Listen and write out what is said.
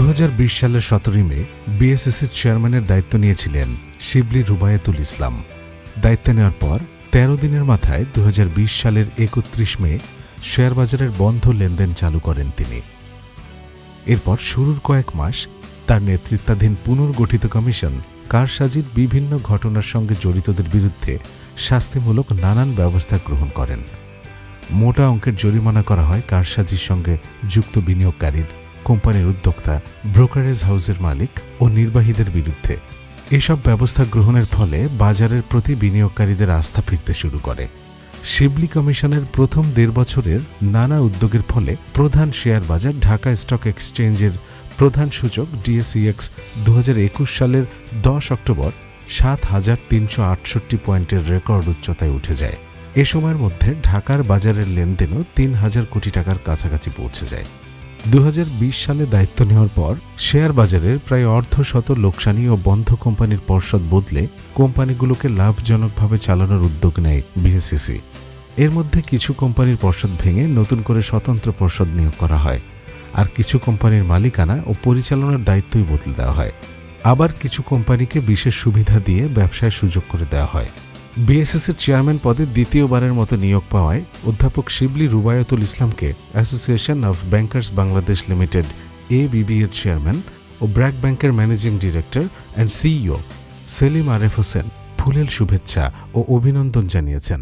2020 সালের 17 মে বিএসইসির চেয়ারম্যানের দায়িত্ব নিয়েছিলেন শিবলি রুবায়েতুল ইসলাম। দায়িত্ব নেওয়ার পর 13 দিনের মাথায় 2020 সালের 31 মে শেয়ার বাজারের বন্ধ লেনদেন চালু করেন তিনি। এরপর শুরুর কয়েক মাস তার নেতৃত্বাধীন পুনর্গঠিত কমিশন কারসাজির বিভিন্ন ঘটনার সঙ্গে জড়িতদের বিরুদ্ধে শাস্তিমূলক নানান ব্যবস্থা গ্রহণ করেন। মোটা অঙ্কের জরিমানা করা হয় কারসাজির সঙ্গে যুক্ত বিনিয়োগকারীর, কোম্পানির উদ্যোক্তা, ব্রোকারেজ হাউসের মালিক ও নির্বাহীদের বিরুদ্ধে। এসব ব্যবস্থা গ্রহণের ফলে বাজারের প্রতি বিনিয়োগকারীদের আস্থা ফিরতে শুরু করে। শিবলি কমিশনের প্রথম 1.5 বছরের নানা উদ্যোগের ফলে প্রধান শেয়ার বাজার ঢাকা স্টক এক্সচেঞ্জের প্রধান সূচক ডিএসইএক্স 2021 সালের 10 অক্টোবর 7,368 পয়েন্টের রেকর্ড উচ্চতায় উঠে যায়। এ সময়ের মধ্যে ঢাকার বাজারের লেনদেনও 3,000 কোটি টাকার কাছাকাছি পৌঁছে যায়। 2020 সালে দায়িত্ব নেওয়ার পর শেয়ার বাজারের প্রায় অর্ধশত লোকসানি ও বন্ধ কোম্পানির পর্ষদ বদলে কোম্পানিগুলোকে লাভজনকভাবে চালানোর উদ্যোগ নেয় বিএসইসি। এর মধ্যে কিছু কোম্পানির পর্ষদ ভেঙে নতুন করে স্বতন্ত্র পর্ষদ নিয়োগ করা হয়, আর কিছু কোম্পানির মালিকানা ও পরিচালনার দায়িত্বই বদলে দেওয়া হয়। আবার কিছু কোম্পানিকে বিশেষ সুবিধা দিয়ে ব্যবসায় সুযোগ করে দেওয়া হয়। বিএসইসির চেয়ারম্যান পদে দ্বিতীয়বারের মতো নিয়োগ পাওয়ায় অধ্যাপক শিবলি রুবায়েতুল ইসলামকে association of bankers Bangladesh limited ABB এর চেয়ারম্যান ও ব্র্যাক ব্যাংকের managing director and CEO Selim Aref Hossain ফুলেল শুভেচ্ছা ও অভিনন্দন জানিয়েছেন।